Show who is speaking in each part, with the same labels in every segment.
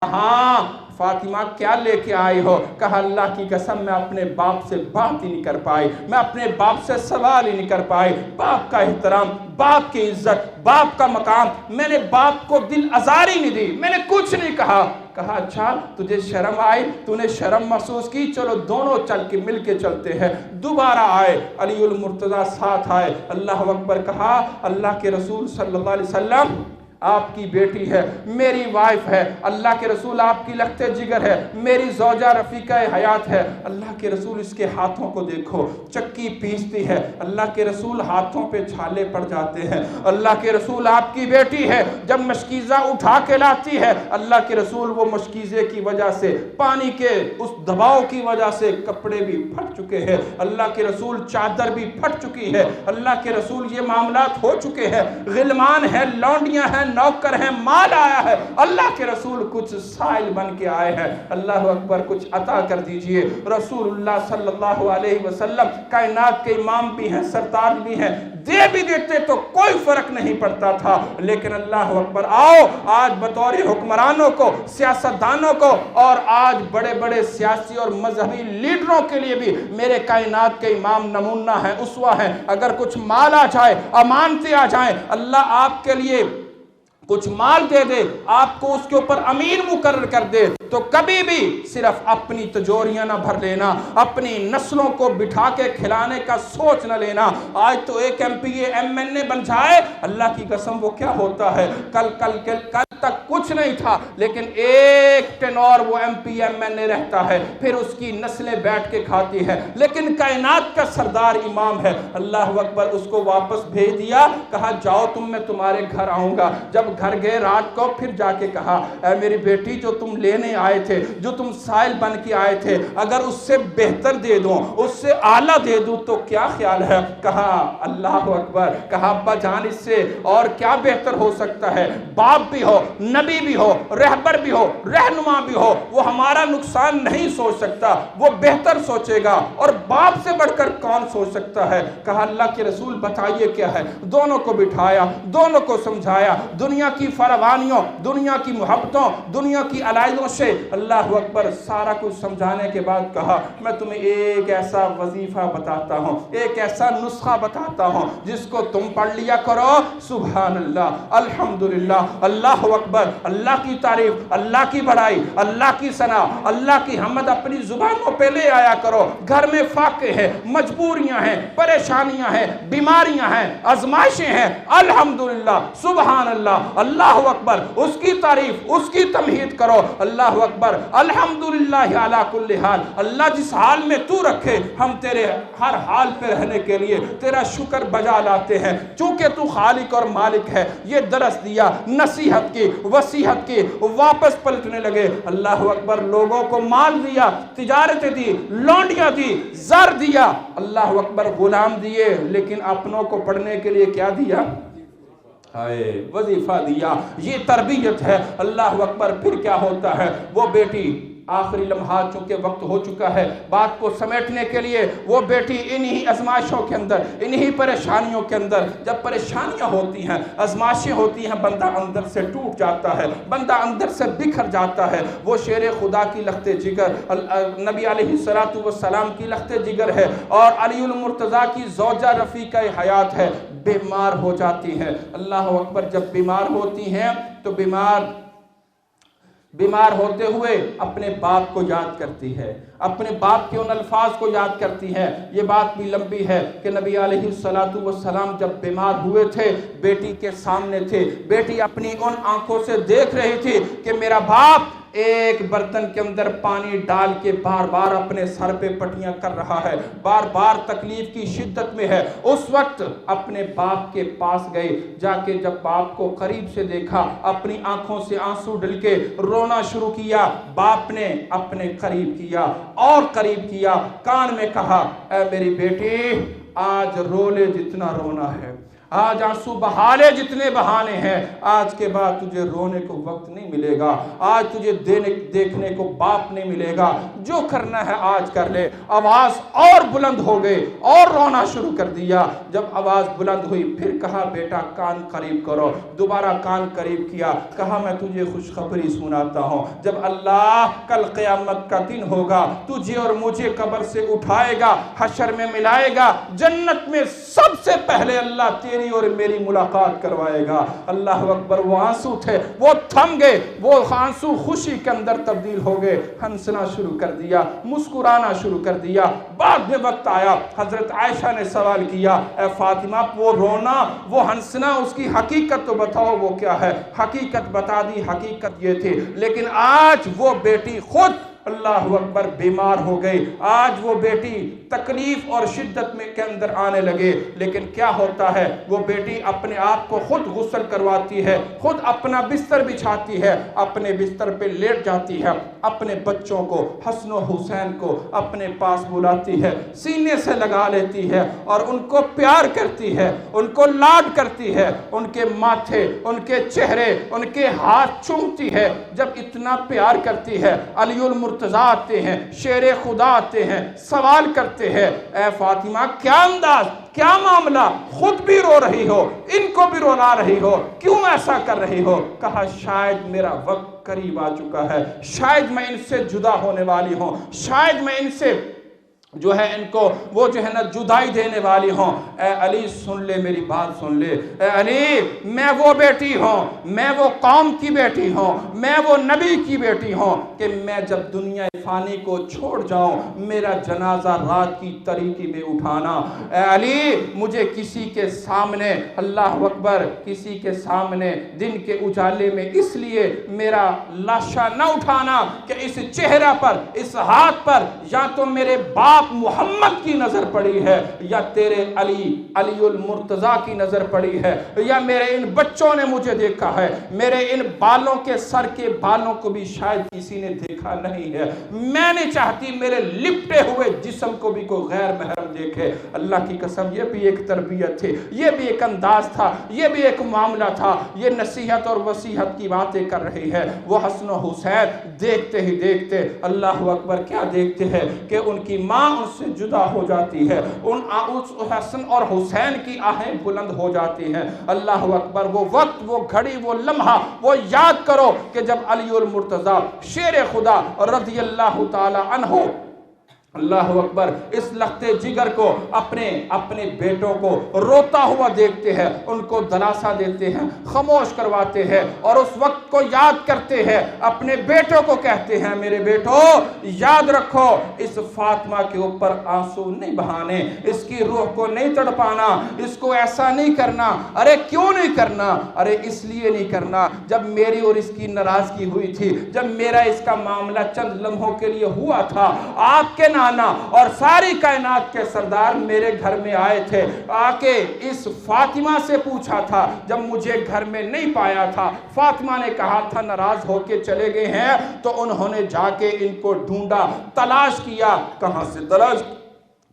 Speaker 1: ہاں فاطمہ کیا لے کے آئی ہو؟ کہا اللہ کی قسم میں اپنے باپ سے بات ہی نہیں کر پائی، میں اپنے باپ سے سوال ہی نہیں کر پائی۔ باپ کا احترام، باپ کی عزت، باپ کا مقام، میں نے باپ کو دل آزاری نہیں دی، میں نے کچھ نہیں کہا۔ کہا اچھا تجھے شرم آئی، تو نے شرم محسوس کی، چلو دونوں چل کے مل کے چلتے ہیں۔ دوبارہ آئے، علی المرتضیٰ ساتھ آئے، اللہ اکبر کہا اللہ کے رسول صلی اللہ علیہ وسلم آپ کی بیٹی ہے، میری وائف ہے، اللہ کے رسول آپ کی لخت جگر ہے، میری زوجہ رفیقہ حیات ہے۔ اللہ کے رسول اس کے ہاتھوں کو دیکھو، چکی پیستی ہے، اللہ کے رسول ہاتھوں پہ چھالے پڑ جاتے ہیں۔ اللہ کے رسول آپ کی بیٹی ہے، جب مشکیزہ اٹھا کے لاتی ہے، اللہ کے رسول وہ مشکیزے کی وجہ سے، پانی کے اس دباؤ کی وجہ سے کپڑے بھی پھٹ چکے ہیں، اللہ کے رسول چادر بھی پھٹ چکی ہے، اللہ کے رسول یہ معاملات ہو چکے ہیں، غلمان ہیں، لونڈیاں ہیں، نوکر ہیں، مال آیا ہے، اللہ کے رسول کچھ سائل بن کے آئے ہیں، اللہ اکبر کچھ عطا کر دیجئے۔ رسول اللہ صلی اللہ علیہ وسلم کائنات کے امام بھی ہیں، سرتاج بھی ہیں، دے بھی دیتے تو کوئی فرق نہیں پڑتا تھا، لیکن اللہ اکبر آؤ آج بطور حکمرانوں کو، سیاستدانوں کو، اور آج بڑے بڑے سیاسی اور مذہبی لیڈروں کے لیے بھی میرے کائنات کے امام نمونہ ہیں، اسوہ ہیں۔ اگر کچھ مال آ جائے، امانتیں آ جائیں، اللہ آپ کے لیے کچھ مال دے دے، آپ کو اس کے اوپر امیر مقرر کر دے، تو کبھی بھی صرف اپنی تجوریاں نہ بھر لینا، اپنی نسلوں کو بٹھا کے کھلانے کا سوچ نہ لینا۔ آج تو ایک ایم پی ایم این اے بن جائے، اللہ کی قسم وہ کیا ہوتا ہے، کل تک کچھ نہیں تھا، لیکن ایک ٹینور وہ ایم پی ایم این اے رہتا ہے، پھر اس کی نسلیں بیٹھ کے کھاتی ہے، لیکن کائنات کا سردار امام ہے۔ اللہ اکبر اس کو واپس بھیج دیا، کہا جاؤ تم، میں تمہارے گھر آؤں گا۔ جب گھر گئے رات کو، پھر جا کے کہا اے میری بیٹی جو تم لینے آئے تھے، جو تم سائل بن کے آئے تھے، اگر اس سے بہتر دے دوں، اس سے اعلیٰ دے دوں تو کیا خیال ہے؟ کہا اللہ اکبر، کہا ابا جان اس سے اور کیا بہتر ہو سکتا ہے؟ باپ بھی ہو، نبی بھی ہو، رہبر بھی ہو، رہنما بھی ہو، وہ ہمارا نقصان نہیں سوچ سکتا، وہ بہتر سوچے گا، اور باپ سے بڑھ کر کون سوچ سکتا ہے؟ کہا اللہ کے رسول بتائیے کیا ہے؟ دونوں کو بٹھایا، دونوں کو سمجھایا، دنیا کی فراوانیوں، دنیا کی محبتوں، دنیا کی علائدوں سے اللہ اکبر سارا کچھ سمجھانے کے بعد کہا میں تمہیں ایک ایسا وظیفہ بتاتا ہوں، ایک ایسا نسخہ بتاتا ہوں جس کو تم پڑھ لیا کرو، سبحان اللہ، الحمدللہ، اللہ اکبر، اللہ کی تعریف، اللہ کی بڑائی، اللہ کی ثنا، اللہ کی حمد اپنی زبانوں پہ لے آیا کرو۔ گھر میں فاقے ہیں، مجبوریاں ہیں، پریشانیاں ہیں، بیماریاں ہیں، آزمائشیں ہیں، الحمدللہ، سبحان اللہ، اللہ اکبر، اس کی تعریف، اس کی تمہید کرو، اللہ اکبر، الحمدللہ علی کل حال، اللہ جس حال میں تو رکھے ہم تیرے ہر حال پہ رہنے کے لیے تیرا شکر بجا لاتے ہیں، چونکہ تو خالق اور مالک ہے۔ یہ درس دیا، نصیحت کی، وصیحت کی، واپس پلٹنے لگے۔ اللہ اکبر، لوگوں کو مال دیا، تجارتیں دی، لونڈیاں دی، زر دیا، اللہ اکبر، غلام دیے، لیکن اپنوں کو پڑھنے کے لیے کیا دیا؟ وظیفہ دیا۔ یہ تربیت ہے، اللہ اکبر۔ پھر کیا ہوتا ہے؟ وہ بیٹی آخری لمحات چونکہ وقت ہو چکا ہے، بات کو سمیٹنے کے لیے وہ بیٹی انہی ازمائشوں کے اندر، انہی پریشانیوں کے اندر، جب پریشانیاں ہوتی ہیں، ازمائشیں ہوتی ہیں، بندہ اندر سے ٹوٹ جاتا ہے، بندہ اندر سے بکھر جاتا ہے۔ وہ شیر خدا کی لخت جگر، نبی علیہ السلام کی لخت جگر ہے، اور علی المرتضیٰ کی زوجہ رفیقہ حیات ہے، بیمار ہو جاتی ہے۔ اللہ اکبر، جب بیمار ہوتی ہیں تو بیمار ہوتے ہوئے اپنے باپ کو یاد کرتی ہے، اپنے باپ کے ان الفاظ کو یاد کرتی ہے۔ یہ بات بھی لمبی ہے کہ نبی علیہ السلام جب بیمار ہوئے تھے، بیٹی کے سامنے تھے، بیٹی اپنی ان آنکھوں سے دیکھ رہی تھی کہ میرا باپ ایک برتن کے اندر پانی ڈال کے بار بار اپنے سر پہ پٹیاں کر رہا ہے، بار بار تکلیف کی شدت میں ہے۔ اس وقت اپنے باپ کے پاس گئے، جا کے جب باپ کو قریب سے دیکھا، اپنی آنکھوں سے آنسو ڈل کے رونا شروع کیا۔ باپ نے اپنے قریب کیا اور قریب کیا، کان میں کہا اے میری بیٹی، آج رو لے جتنا رونا ہے، آج آنسو بہالے جتنے بہانے ہیں، آج کے بعد تجھے رونے کو وقت نہیں ملے گا، آج تجھے دیکھنے کو باپ نہیں ملے گا، جو کرنا ہے آج کر لے۔ آواز اور بلند ہو گئے اور رونا شروع کر دیا۔ جب آواز بلند ہوئی پھر کہا بیٹا کان قریب کرو، دوبارہ کان قریب کیا، کہا میں تجھے خوشخبری سناتا ہوں، جب اللہ کل قیامت کا دن ہوگا تجھے اور مجھے قبر سے اٹھائے گا، حشر میں ملائے گا، جنت میں سب سے پہلے اللہ تیری اور میری ملاقات کروائے گا۔ اللہ اکبر۔ وہ آنسو تھے وہ تھم گئے، وہ آنسو خوشی کے اندر تبدیل ہو گئے، ہنسنا شروع کر دیا، مسکرانا شروع کر دیا۔ بعد میں وقت آیا، حضرت عائشہ نے سوال کیا، اے فاطمہ وہ رونا وہ ہنسنا اس کی حقیقت تو بتاؤ وہ کیا ہے؟ حقیقت بتا دی، حقیقت یہ تھی، لیکن آج وہ بیٹی خود اللہ اکبر بیمار ہو گئی، آج وہ بیٹی تکلیف اور شدت میں کے اندر آنے لگے، لیکن کیا ہوتا ہے وہ بیٹی اپنے آپ کو خود غسل کرواتی ہے، خود اپنا بستر بچھاتی ہے، اپنے بستر پہ لیٹ جاتی ہے، اپنے بچوں کو حسن و حسین کو اپنے پاس بلاتی ہے، سینے سے لگا لیتی ہے اور ان کو پیار کرتی ہے، ان کو لاڈ کرتی ہے، ان کے ماتھے، ان کے چہرے، ان کے ہاتھ چومتی ہے۔ جب اتنا پیار کرتی ہے، علی المرتضیٰ آتے ہیں، شیر خدا آتے ہیں، سوال کرتے ہیں، اے فاطمہ کیا انداز، کیا معاملہ، خود بھی رو رہی ہو، ان کو بھی رولا رہی ہو، کیوں ایسا کر رہی ہو؟ کہا شاید میرا وقت قریب آ چکا ہے، شاید میں ان سے جدا ہونے والی ہوں، شاید میں ان سے جو ہے ان کو وہ جو ہے نا جدائی دینے والی ہوں۔ اے علی سن لے میری بات سن لے، اے علی میں وہ بیٹی ہوں، میں وہ قوم کی بیٹی ہوں، میں وہ نبی کی بیٹی ہوں کہ میں جب دنیا فانی کو چھوڑ جاؤں میرا جنازہ رات کی تاریکی میں اٹھانا۔ اے علی مجھے کسی کے سامنے، اللہ اکبر، کسی کے سامنے دن کے اجالے میں اس لیے میرا لاشا نہ اٹھانا کہ اس چہرہ پر، اس ہاتھ پر یا تو میرے باپ محمد کی نظر پڑی ہے، یا تیرے علی المرتضیٰ کی نظر پڑی ہے، یا میرے ان بچوں نے مجھے دیکھا ہے، میرے ان بالوں کے سر کے بالوں کو بھی شاید کسی نے دیکھا نہیں ہے۔ میں نہیں چاہتی میرے لپٹے ہوئے جسم کو بھی کوئی غیر محرم دیکھے۔ اللہ کی قسم یہ بھی ایک تربیت تھی، یہ بھی ایک انداز تھا، یہ بھی ایک معاملہ تھا، یہ نصیحت اور وصیحت کی باتیں کر رہی ہے۔ وہ حسن و حسین دیکھتے ہی دیکھتے اللہ اکبر کیا دیکھتے ہیں کہ ان کی ماں ان سے جدا ہو جاتی ہے، اس حسن اور حسین کی آہیں بلند ہو جاتی ہیں۔ اللہ اکبر۔ وہ وقت، وہ گھڑی، وہ لمحہ وہ یاد کرو کہ جب علی المرتضیٰ شیر خدا رضی اللہ تعالی عنہ، اللہ اکبر، اس لختے جگر کو اپنے بیٹوں کو روتا ہوا دیکھتے ہیں، ان کو دلاسا دیتے ہیں، خاموش کرواتے ہیں اور اس وقت کو یاد کرتے ہیں، اپنے بیٹوں کو کہتے ہیں میرے بیٹو یاد رکھو اس فاطمہ کے اوپر آنسو نہیں بہانے، اس کی روح کو نہیں تڑپانا، اس کو ایسا نہیں کرنا۔ ارے کیوں نہیں کرنا؟ ارے اس لیے نہیں کرنا، جب میری اور اس کی ناراضگی ہوئی تھی، جب میرا اس کا معاملہ چند لمحوں کے لیے ہوا تھا، آپ کے نانا اور ساری کائنات کے سردار میرے گھر میں آئے تھے، آکے اس فاطمہ سے پوچھا تھا، جب مجھے گھر میں نہیں پایا تھا، فاطمہ نے کہا تھا ناراض ہو کے چلے گئے ہیں، تو انہوں نے جا کے ان کو ڈھونڈا، تلاش کیا، کہاں سے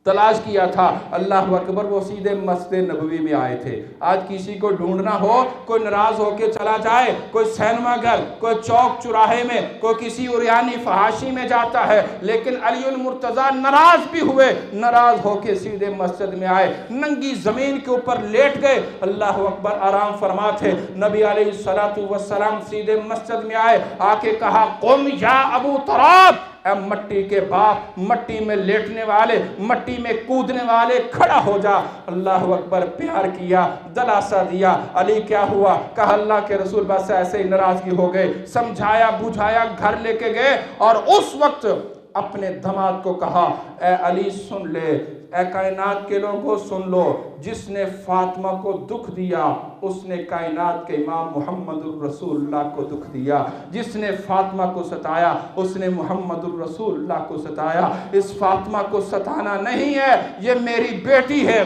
Speaker 1: تلاش کیا تھا؟ اللہ اکبر، وہ سیدھے مسجد نبوی میں آئے تھے۔ آج کسی کو ڈھونڈنا ہو، کوئی ناراض ہو کے چلا جائے، کوئی سینما گھر، کوئی چوک چوراہے میں، کوئی کسی عریانی فحاشی میں جاتا ہے، لیکن علی المرتضیٰ ناراض بھی ہوئے، ناراض ہو کے سیدھے مسجد میں آئے، ننگی زمین کے اوپر لیٹ گئے، اللہ اکبر، آرام فرما تھے۔ نبی علیہ السلام سیدھے مسجد میں آئے، آکے کہا قم یا ابو تراب، اے مٹی کے باپ، مٹی میں لیٹنے والے، مٹی میں کودنے والے، کھڑا ہو جا۔ اللہ اکبر، پیار کیا، دلاسا دیا۔ علی کیا ہوا؟ کہا اللہ کے رسول بس ایسے ہی ناراضگی ہو گئے، سمجھایا بجھایا، گھر لے کے گئے اور اس وقت اپنے داماد کو کہا اے علی سن لے، اے کائنات کے لوگوں سن لو، جس نے فاطمہ کو دکھ دیا اس نے کائنات کے امام محمد الرسول اللہ کو دکھ دیا، جس نے فاطمہ کو ستایا اس نے محمد الرسول اللہ کو ستایا۔ اس فاطمہ کو ستانا نہیں ہے، یہ میری بیٹی ہے،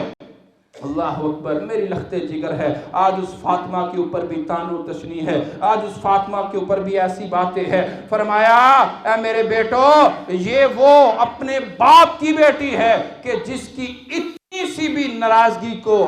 Speaker 1: اللہ اکبر، میری لخت جگر ہے۔ آج اس فاطمہ کے اوپر بھی تانو تشنیع ہے، آج اس فاطمہ کے اوپر بھی ایسی باتیں ہیں۔ فرمایا اے میرے بیٹو، یہ وہ اپنے باپ کی بیٹی ہے کہ جس کی اتنی سی بھی ناراضگی کو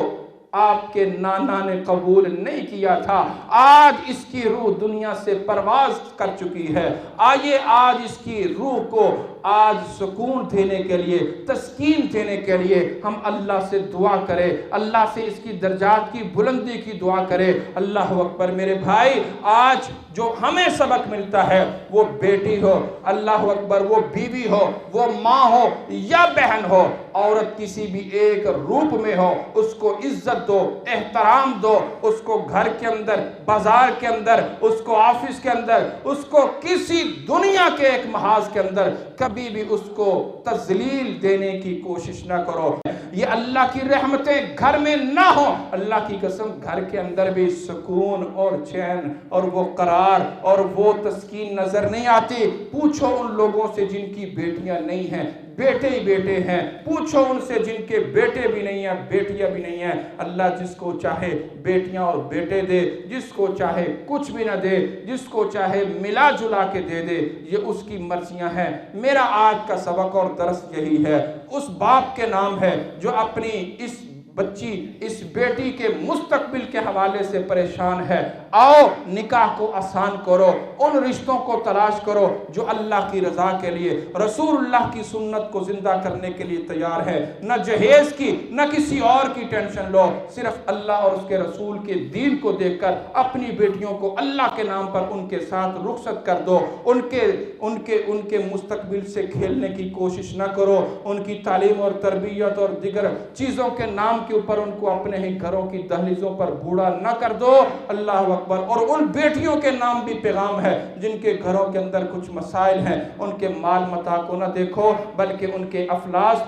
Speaker 1: آپ کے نانا نے قبول نہیں کیا تھا، آج اس کی روح دنیا سے پرواز کر چکی ہے۔ آئیے آج اس کی روح کو آج سکون دینے کے لیے، تسکین دینے کے لیے ہم اللہ سے دعا کریں، اللہ سے اس کی درجات کی بلندی کی دعا کریں۔ اللہ اکبر میرے بھائی، آج جو ہمیں سبق ملتا ہے وہ بیٹی ہو، اللہ اکبر، وہ بیوی ہو، وہ ماں ہو یا بہن ہو، عورت کسی بھی ایک روپ میں ہو، اس کو عزت دو، احترام دو، اس کو گھر کے اندر، بازار کے اندر، اس کو آفس کے اندر، اس کو کسی دنیا کے ایک محاذ کے اندر کبھی بھی اس کو تذلیل دینے کی کوشش نہ کرو۔ یہ اللہ کی رحمتیں گھر میں نہ ہو، اللہ کی قسم گھر کے اندر بھی سکون اور چین اور وہ قرار اور وہ تسکین نظر نہیں آتی۔ پوچھو ان لوگوں سے جن کی بیٹیاں نہیں ہیں، بیٹے ہی بیٹے ہیں، پوچھو ان سے جن کے بیٹے بھی نہیں ہیں، بیٹیاں بھی نہیں ہیں۔ اللہ جس کو چاہے بیٹیاں اور بیٹے دے، جس کو چاہے کچھ بھی نہ دے، جس کو چاہے ملا جلا کے دے دے، یہ اس کی مرضیاں ہیں۔ میرا آج کا سبق اور درس یہی ہے، اس باپ کے نام ہے جو اپنی اس بچی، اس بیٹی کے مستقبل کے حوالے سے پریشان ہے۔ آؤ نکاح کو آسان کرو، ان رشتوں کو تلاش کرو جو اللہ کی رضا کے لیے، رسول اللہ کی سنت کو زندہ کرنے کے لیے تیار ہے۔ نہ جہیز کی نہ کسی اور کی ٹینشن لو، صرف اللہ اور اس کے رسول کے دین کو دیکھ کر اپنی بیٹیوں کو اللہ کے نام پر ان کے ساتھ رخصت کر دو۔ ان کے مستقبل سے کھیلنے کی کوشش نہ کرو، ان کی تعلیم اور تربیت اور دیگر چیزوں کے نام کے اوپر ان کو اپنے ہی گھروں کی دہلیزوں پر بوڑھا نہ کر دو۔ اللہ اکبر۔ اور ان بیٹیوں کے نام بھی پیغام ہے جن کے گھروں کے اندر کچھ مسائل ہیں، ان کے مال متاع کو نہ دیکھو بلکہ ان کے افلاس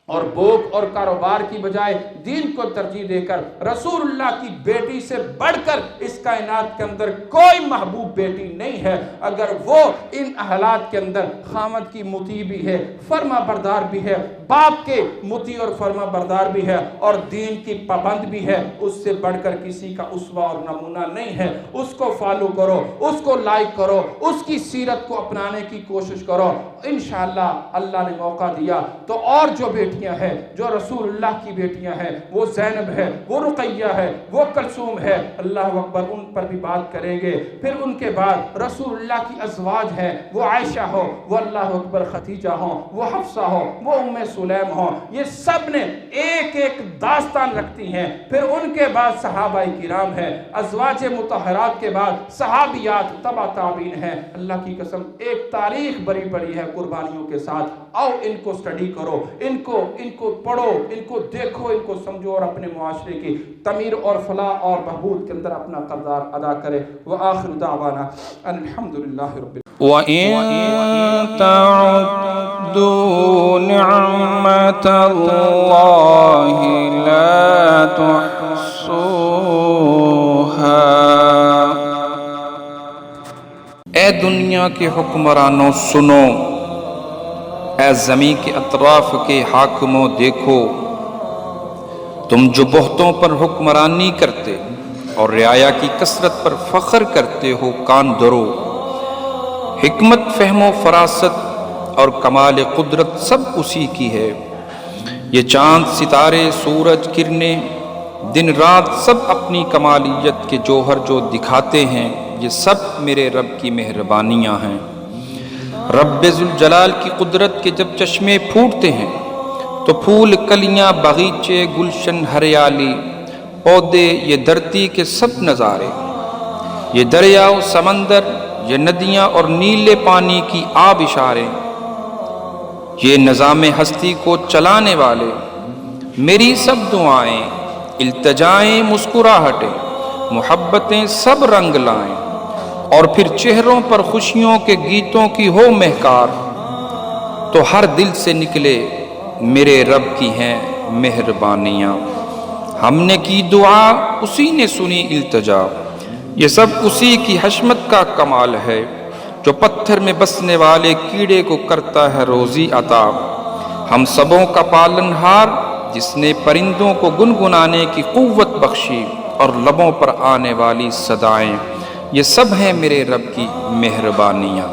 Speaker 1: اور بوک اور کاروبار کی بجائے دین کو ترجیح دے کر رسول اللہ کی بیٹی سے بڑھ کر اس کائنات کے اندر کوئی محبوب بیٹی نہیں ہے۔ اگر وہ ان حالات کے اندر خامد کی مطیع بھی ہے، فرما بردار بھی ہے، باپ کے مطیع اور فرما بردار بھی ہے اور دین کی پابند بھی ہے، اس سے بڑھ کر کسی کا اسوہ اور نمونہ نہیں ہے۔ اس کو فالو کرو، اس کو لائک کرو، اس کی سیرت کو اپنانے کی کوشش کرو۔ انشاءاللہ اللہ نے موقع دیا تو اور جو بیٹیاں ہیں، جو رسول اللہ کی بیٹیاں ہیں، وہ زینب ہے، وہ رقیہ ہے، وہ کلثوم ہے، اللہ اکبر، ان پر بھی بات کریں گے۔ پھر ان کے بعد رسول اللہ کی ازواج ہیں، وہ عائشہ ہو، وہ اللہ اکبر خدیجہ ہو، وہ حفصہ ہو، وہ ام سلیم ہو، یہ سب نے ایک ایک داستان رکھتی ہیں۔ پھر ان کے بعد صحابہ کرام ہیں، ازواج مطہرات کے بعد صحابیات، تبع تابعین ہیں۔ اللہ کی قسم ایک تاریخ بری پڑی ہے قربانیوں کے ساتھ۔ آؤ ان کو سٹڈی کرو، ان کو پڑھو، ان کو دیکھو، ان کو سمجھو اور اپنے معاشرے کی تعمیر اور فلاح اور بہبود کے اندر اپنا کردار ادا کرے۔ وآخر دعوانا الحمدللہ رب
Speaker 2: وَإِن تَعُدُّوا نِعْمَةَ اللَّهِ لَا تُحْصُوهَا۔ اے دنیا کے حکمرانوں سنو، اے زمین کے اطراف کے حاکموں دیکھو، تم جو بہتوں پر حکمرانی کرتے اور رعایا کی کثرت پر فخر کرتے ہو، کان دھرو۔ حکمت، فہم و فراست اور کمال قدرت سب اسی کی ہے۔ یہ چاند، ستارے، سورج، کرنیں، دن رات سب اپنی کمالیت کے جوہر جو دکھاتے ہیں، یہ سب میرے رب کی مہربانیاں ہیں۔ رب ذوالجلال کی قدرت کے جب چشمے پھوٹتے ہیں تو پھول، کلیاں، باغیچے، گلشن، ہریالی، پودے، یہ دھرتی کے سب نظارے، یہ دریا و سمندر، یہ ندیاں اور نیلے پانی کی آب اشارے، یہ نظام ہستی کو چلانے والے، میری سب دعائیں، التجائیں، مسکراہٹیں، محبتیں سب رنگ لائیں، اور پھر چہروں پر خوشیوں کے گیتوں کی ہو مہکار، تو ہر دل سے نکلے میرے رب کی ہیں مہربانیاں۔ ہم نے کی دعا، اسی نے سنی التجا، یہ سب اسی کی حشمت کا کمال ہے، جو پتھر میں بسنے والے کیڑے کو کرتا ہے روزی عطا۔ ہم سبوں کا پالن ہار، جس نے پرندوں کو گنگنانے کی قوت بخشی اور لبوں پر آنے والی صدائیں، یہ سب ہیں میرے رب کی مہربانیاں۔